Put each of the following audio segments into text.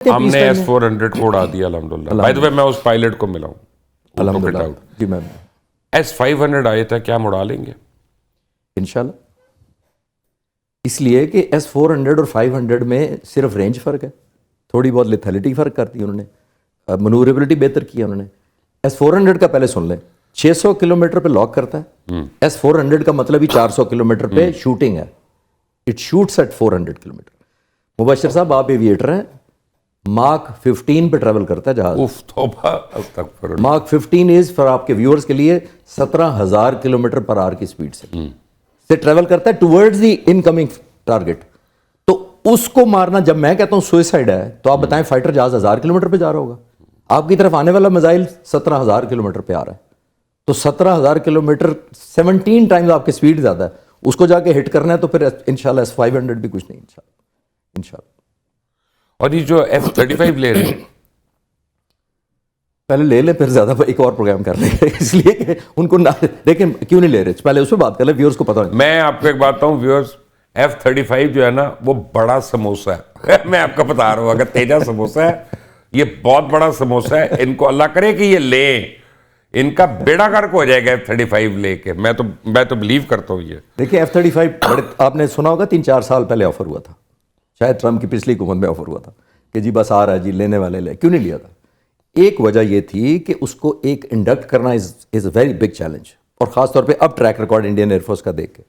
ہم نے S-400 کو اڑا دیا الحمدللہ. بائی دا وے میں اس پائلٹ کو ملا ہوں الحمدللہ. جی میم S-500 آئے تھا, کیا ہم اڑا لیں گے انشاءاللہ. اس لیے کہ S-400 اور 500 میں صرف رینج فرق ہے, تھوڑی بہت لیتھیلٹی فرق کرتی ہے انہوں نے, منوربلٹی بہتر کی ہے انہوں نے. S-400 کا پہلے سن لیں, 600 کلومیٹر پہ لاک کرتا ہے. S-400 کا مطلب ہی 400 کلومیٹر پہ شوٹنگ ہے. It shoots at 400 kilometre. Mubashir صاحب آپ ایویٹر ہیں, ماک 15 پہ ٹریول کرتا ہے جہاز. ماک 15 از فار آپ کے ویورز کے لیے 17,000 کلومیٹر پر آور کی سپیڈ سے ٹریول کرتا ہے towards the in coming target. تو اس کو مارنا, جب میں کہتا ہوں سوئسائڈ ہے, تو آپ بتائیں فائٹر جہاز 1000 کلومیٹر پہ جا رہا ہوگا, آپ کی طرف آنے والا میزائل 17,000 کلومیٹر پہ آ رہا ہے. تو 17,000 کلومیٹر 17 ٹائمز آپ کی سپیڈ زیادہ ہے, اس کو جا کے ہٹ کرنا ہے. تو پھر انشاءاللہ S-500 بھی کچھ نہیں انشاءاللہ. اور یہ جو F-35 لے رہے ہیں, پہلے لے لیں, پھر زیادہ ایک اور پروگرام کر لیں گے, اس لیے کہ ان کو دیکھیں کیوں نہیں لے رہے, پہلے اس پہ بات کر لیں, ویورز کو پتہ نہیں. میں آپ کو ایک بات بتاؤں ویورز, F-35 جو ہے نا وہ بڑا سموسہ ہے. میں آپ کو بتا رہا ہوں, اگر تیجا سموسہ ہے, یہ بہت بڑا سموسہ ہے. ان کو اللہ کرے کہ یہ لیں, ان کا بیڑا غرق ہو جائے گا F-35 لے کے. میں تو بلیو کرتا ہوں. یہ دیکھیں F-35 آپ نے سنا ہوگا 3-4 سال پہلے آفر ہوا تھا, شاید ٹرمپ کی پچھلی حکومت میں آفر ہوا تھا کہ جی بس آ رہا ہے جی, لینے والے لے. کیوں نہیں لیا تھا؟ ایک وجہ یہ تھی کہ اس کو ایک انڈکٹ کرنا از اے ویری بگ چیلنج, اور خاص طور پہ اب track record Indian air force کا دیکھ کے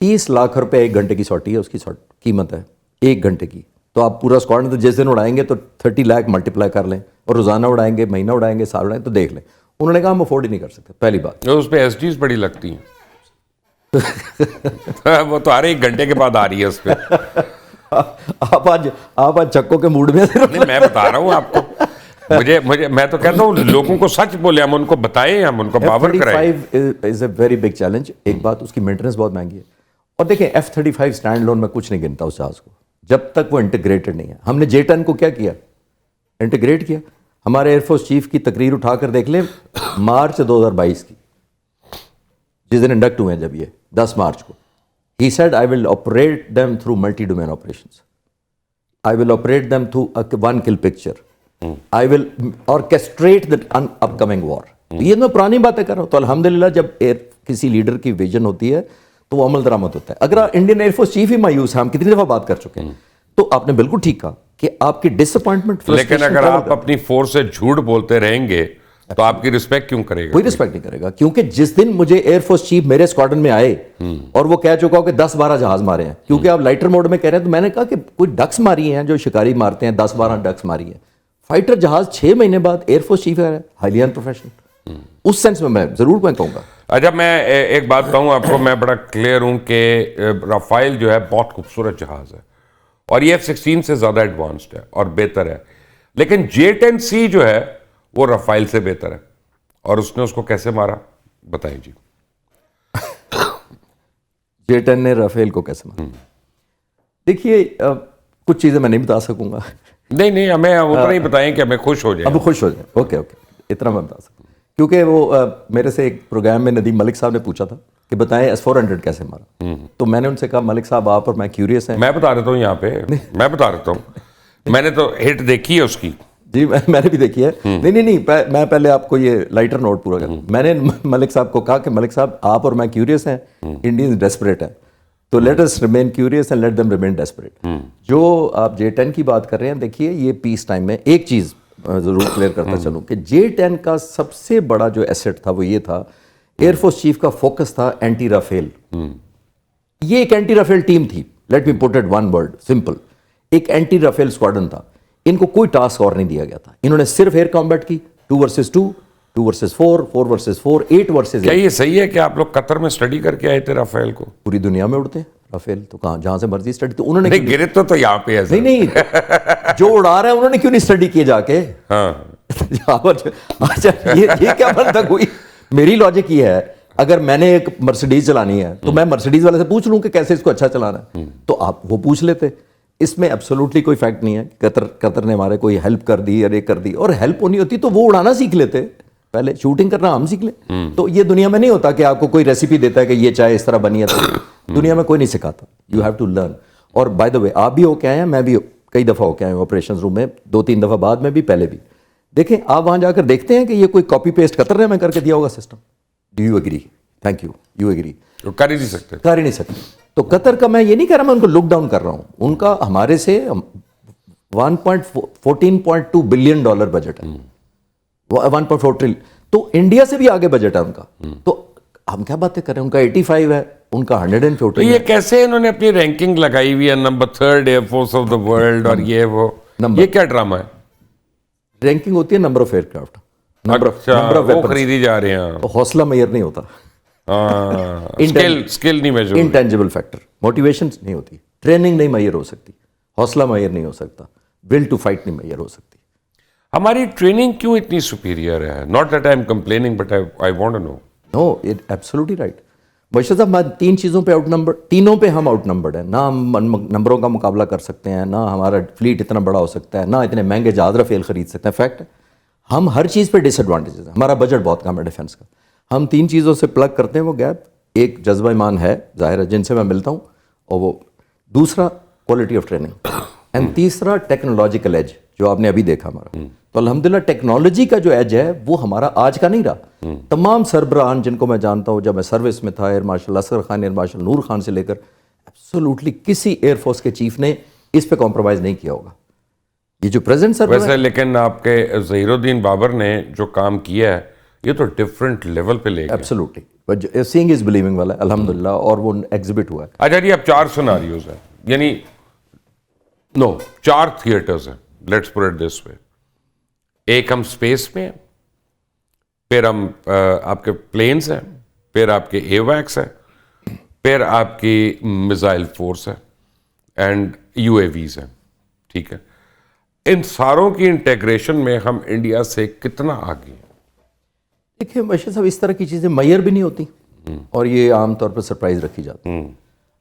30 لاکھ روپے 1 گھنٹے کی سوٹی ہے, اس کی قیمت ہے 1 گھنٹے کی. تو آپ پورا اسکواڈ تو جس دن اڑائیں گے تو 30 لاکھ ملٹیپلائی کر لیں, اور روزانہ اڑائیں گے, مہینہ اڑائیں گے, سال اڑائیں گے, تو دیکھ لیں. انہوں نے کہا ہم افورڈ ہی نہیں کر سکتے. پہلی بات اس پہ SDs بڑی لگتی ہیں. وہ تو ہر 1 گھنٹے کے بعد آ رہی ہے اس پہ. آپ آج چکوں کے موڈ میں. میں بتا رہا ہوں آپ کو, میں تو کہتا ہوں لوگوں کو سچ بولے, ہم ان کو بتائیں, ہم ان کو باور کرائیں. F-35 is a very big challenge. ایک بات, اس کی مینٹیننس بہت مہنگی ہے. اور دیکھیں F-35 اسٹینڈ لون میں کچھ نہیں گنتا اس جہاز کو جب تک وہ انٹیگریٹڈ نہیں ہے. ہم نے J-10 کو کیا کیا, انٹیگریٹ کیا. ہمارے ایئر فورس چیف کی تقریر اٹھا کر دیکھ لیں, مارچ 2022 کی, جس دن انڈکٹ ہوئے ہیں جب یہ 10 مارچ کو, he said I will operate them through multi-domain operations. I will operate them through a one kill picture. I will orchestrate the upcoming war. یہ میں پرانی باتیں کر رہا ہوں. تو الحمدللہ جب کسی لیڈر کی ویژن ہوتی ہے تو وہ عمل درآمد ہوتا ہے. اگر انڈین ایئر فورس چیف ہی مایوس ہے, ہم کتنی دفعہ بات کر چکے ہیں, تو آپ نے بالکل ٹھیک کہا کہ آپ کی ڈس اپوائنٹمنٹ. لیکن اگر آپ اپنی فورس سے جھوٹ بولتے رہیں گے تو آپ کی رسپیکٹ کیوں کرے گا؟ کوئی رسپیکٹ نہیں کرے گا. کیونکہ جس دن مجھے ایئر فورس چیف میرے اسکواڈرن میں آئے اور وہ کہہ چکا ہو کہ 10-12 جہاز مارے ہیں, کیونکہ آپ لائٹر موڈ میں کہہ رہے ہیں, تو میں نے کہا کہ کوئی ڈکس ماری ہیں جو شکاری مارتے ہیں, 10-12 ڈکس ماری ہیں. فائٹر جہاز 6 مہینے بعد ایئر فورس چیف ہے, ہائیلی ان پروفیشنل. اس سینس میں ضرور میں کہوں گا. اچھا, میں ایک بات کہوں آپ کو, میں بڑا کلیئر ہوں کہ رافائل جو ہے بہت خوبصورت جہاز ہے, اور یہ F-16 سے زیادہ ایڈوانسڈ ہے اور بہتر ہے. لیکن J-10C جو ہے وہ رافائل سے بہتر ہے, اور اس نے اس کو کیسے مارا بتائیں جی. J-10 نے رافیل کو کیسے مارا؟ دیکھیے کچھ چیزیں میں نہیں بتا سکوں گا. نہیں, ہمیں اتنا ہی بتائیں کہ ہمیں خوش ہو جائیں. اب خوش ہو جائیں. اوکے, اتنا میں بتا سکوں, کیونکہ وہ میرے سے ایک پروگرام میں ندیم ملک صاحب نے پوچھا تھا کہ بتائیں S-400 کیسے مارا. تو میں نے ان سے کہا ملک صاحب آپ اور میں کیوریس ہیں. میں بتا دیتا ہوں یہاں پہ, میں بتا دیتا ہوں, میں نے تو ہٹ دیکھی ہے اس کی. جی میں نے بھی دیکھی ہے. نہیں, میں پہلے آپ کو یہ لائٹر نوٹ پورا کروں. میں نے ملک صاحب کو کہا کہ ملک صاحب آپ اور میں کیوریس ہیں, انڈینز ڈیسپریٹ ہیں, تو let us remain curious and let them remain desperate. جو آپ J-10 کی بات کر رہے ہیں, دیکھیے یہ پیس ٹائم میں ایک چیز ضرور کلیئر کرتا چلوں کہ J-10 کا سب سے بڑا جو ایسٹ تھا وہ یہ تھا, ایئر فورس چیف کا فوکس تھا اینٹی رافیل. یہ ایک اینٹی رافیل ٹیم تھی, let me put it one word simple, ایک اینٹی رافیل اسکواڈرن تھا. ان کو کوئی ٹاسک اور نہیں دیا گیا تھا. انہوں نے صرف ایئر کامبیٹ کی, 2 versus 2, 2 versus 4, 4 versus 4, 8 versus 8. کیا یہ صحیح ہے کہ آپ لوگ قطر میں اسٹڈی کر کے آئے تھے رافیل کو؟ پوری دنیا میں اڑتے ہیں رافیل, تو کہاں جہاں سے مرضی اسٹڈی. تو انہوں نے نہیں گرے تو یہاں پہ ہے. نہیں, جو اڑا رہا ہے انہوں نے کیوں نہیں اسٹڈی کیے جا کے؟ ہاں, اچھا یہ کیا بنتا کوئی. میری لاجک یہ ہے, اگر میں نے ایک مرسڈیز چلانی ہے تو میں مرسڈیز والے سے پوچھ لوں کہ کیسے اس کو اچھا چلانا ہے, تو آپ وہ پوچھ لیتے. اس میں ایبسولوٹلی کوئی فیکٹ نہیں ہے. قطر نے ہمارے کوئی ہیلپ کر دی یا یہ کر دی, اور ہیلپ ہونی ہوتی تو وہ اڑانا سیکھ لیتے, پہلے شوٹنگ کرنا ہم سیکھ لیں. تو یہ دنیا میں نہیں ہوتا کہ آپ کو کوئی ریسیپی دیتا ہے کہ یہ چائے اس طرح بنی ہے. دنیا میں کوئی نہیں سکھاتا, یو ہیو ٹو لرن. اور بائی دا وے آپ بھی ہو کے آئے ہیں, میں بھی کئی دفعہ ہو کے آئے ہیں آپریشن روم میں, 2-3 دفعہ بعد میں بھی, پہلے بھی. دیکھیں آپ وہاں جا کر دیکھتے ہیں کہ یہ کوئی کاپی پیسٹ قطر نے میں کر کے دیا ہوگا system. Do you agree? Thank you, you agree. تو کر ہی نہیں سکتے. کر ہی نہیں سکتے. تو قطر کا میں یہ نہیں کہہ رہا, میں ان کو لک ڈاؤن کر رہا ہوں, ان کا ہمارے سے $14.2 بلین بجٹ ہے, 1.4 ٹریلین, تو انڈیا سے بھی آگے بجٹ ہے ان کا. تو ہم کیا باتیں کریں, ان کا 85 ہے, ان کا 114 تو یہ کیسے انہوں نے اپنی رینکنگ لگائی ہوئی ہے, number 3rd air force of the world, اور یہ وہ یہ کیا ڈرامہ ہے؟ رینکنگ ہوتی ہے number of aircraft, number of وہ خریدی جا رہے ہیں. حوصلہ معیار نہیں ہوتا, اسکل نہیں میجر, انٹینجبل فیکٹر, موٹیویشن نہیں ہوتی, ٹریننگ نہیں معیار ہو سکتی, حوصلہ معیار نہیں ہو سکتا, ول ٹو فائٹ نہیں معیار ہو سکتی. ہماری ٹریننگ کیوں اتنی سپیریئر ہے؟ Not that I am complaining but I want to know. No, absolutely right. Bashir صاحب, 3 چیزوں پہ آؤٹ نمبر, تینوں پہ ہم آؤٹ نمبرڈ ہیں. نہ ہم نمبروں کا مقابلہ کر سکتے ہیں, نہ ہمارا فلیٹ اتنا بڑا ہو سکتا ہے, نہ اتنے مہنگے جہاز رفیل خرید سکتے ہیں. فیکٹ ہے ہم ہر چیز پہ ڈس ایڈوانٹیجز ہیں. ہمارا بجٹ بہت کم ہے ڈیفینس کا. ہم 3 چیزوں سے پلگ کرتے ہیں وہ گیپ. ایک جذبہ ایمان ہے ظاہر ہے جن سے میں ملتا ہوں, اور وہ دوسرا کوالٹی آف ٹریننگ, اینڈ تیسرا ٹیکنالوجیکل ایج جو آپ نے ابھی دیکھا ہمارا. تو الحمدللہ ٹیکنالوجی کا جو ایج ہے وہ ہمارا آج کا نہیں رہا. تمام سربراہان جن کو میں جانتا ہوں, جب میں سروس میں تھا, air marshal Asghar Khan, air marshal Noor Khan سے لے کر, ایبسولوٹلی کسی ایئر فورس کے چیف نے اس پہ کمپرومائز نہیں کیا ہوگا. یہ جو پریزنٹ سربراہ ویسے لیکن آپ کے ظہیر الدین بابر نے جو کام کیا ہے یہ تو ڈفرینٹ لیول پہ لے گیا. ایبسولوٹلی سینگ از بلیونگ والا ہے الحمدللہ, اور وہ ایگزبٹ ہوا ہے. اچھا جی, اب 4 سیناریوز ہیں, یعنی 4 تھیٹرز ہیں, لیٹس پٹ اٹ دس وے. ایک ہم اسپیس میں ہیں, پھر ہم آپ کے پلینز ہیں, پھر آپ کے اے ویکس ہیں, پھر آپ کی میزائل فورس ہے, اینڈ یو اے ویز ہیں. ٹھیک ہے, ان ساروں کی انٹیگریشن میں ہم انڈیا سے کتنا آگے ہیں؟ دیکھیں بشیر صاحب, اس طرح کی چیزیں معیار بھی نہیں ہوتی, اور یہ عام طور پر سرپرائز رکھی جاتی.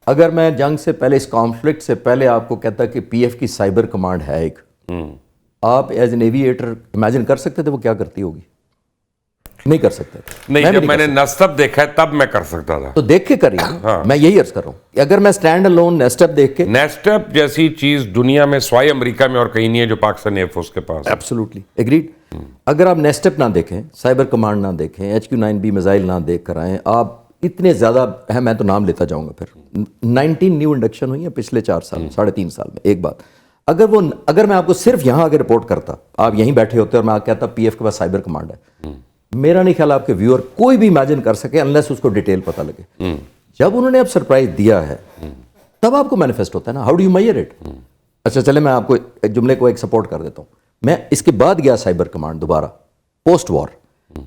اگر میں جنگ سے پہلے, اس کانفلکٹ سے پہلے آپ کو کہتا کہ پی ایف کی سائبر کمانڈ ہے ایک, آپ ایز این ایویٹر امیجن کر سکتے تھے وہ کیا کرتی ہوگی؟ نہیں کر سکتے تھے. نہیں, جب میں نے نسٹپ دیکھا ہے تب میں کر سکتا تھا. تو دیکھ کے کریے. میں یہی عرض کر رہا ہوں کہ اگر میں اسٹینڈ الون نیسٹپ دیکھ کے, نیسٹپ جیسی چیز دنیا میں سوائے امریکہ میں اور کہیں نہیں ہے جو پاکستان ایئر فورس کے پاس. Absolutely agreed. اگر آپ نیسٹپ نہ دیکھیں, سائبر کمانڈ نہ دیکھیں, HQ-9B میزائل نہ دیکھ کر آئیں, آپ اتنے زیادہ ہیں, میں تو نام لیتا جاؤں گا. پھر 19 نیو انڈکشن ہوئی ہیں پچھلے 4 سال 3.5 سال میں. ایک بات, اگر میں آپ کو صرف یہاں اگر رپورٹ کرتا, آپ یہیں بیٹھے ہوتے اور میں کہتا پی ایف کے پاس سائبر کمانڈ ہے, میرا نہیں خیال آپ کے ویور کوئی بھی امیجن کر سکے انلیس اس کو ڈیٹیل پتہ لگے. جب انہوں نے اب سرپرائز دیا ہے تب آپ کو مینیفیسٹ ہوتا ہے نا, how do you measure it. اچھا چلے میں آپ کو ایک جملے کو ایک سپورٹ کر دیتا ہوں. میں اس کے بعد گیا سائبر کمانڈ دوبارہ post war,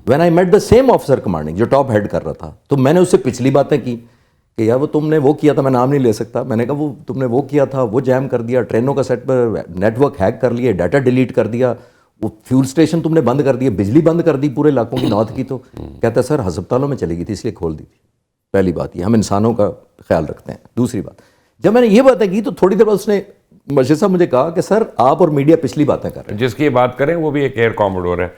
when I met the same officer commanding جو ٹاپ ہیڈ کر رہا تھا, تو میں نے اس سے پچھلی باتیں کی کہ یار وہ تم نے وہ کیا تھا, میں نام نہیں لے سکتا, میں نے کہا وہ تم نے وہ کیا تھا, وہ جیم کر دیا, ٹرینوں کا سیٹ پر نیٹ ورک ہیک کر لیے, ڈیٹا ڈیلیٹ کر دیا, وہ فیول اسٹیشن تم نے بند کر دیا, بجلی بند کر دی پورے علاقوں کی نارتھ کی. تو کہتا ہے سر ہسپتالوں میں چلی گئی تھی اس لیے کھول دی تھی. پہلی بات یہ, ہم انسانوں کا خیال رکھتے ہیں. دوسری بات, جب میں نے یہ باتیں کی تو تھوڑی دیر بعد اس نے بشیر صاحب مجھے کہا کہ سر آپ اور میڈیا پچھلی باتیں کر رہے ہیں. جس کی بات کریں وہ بھی ایک ایئر کاموڈور ہے.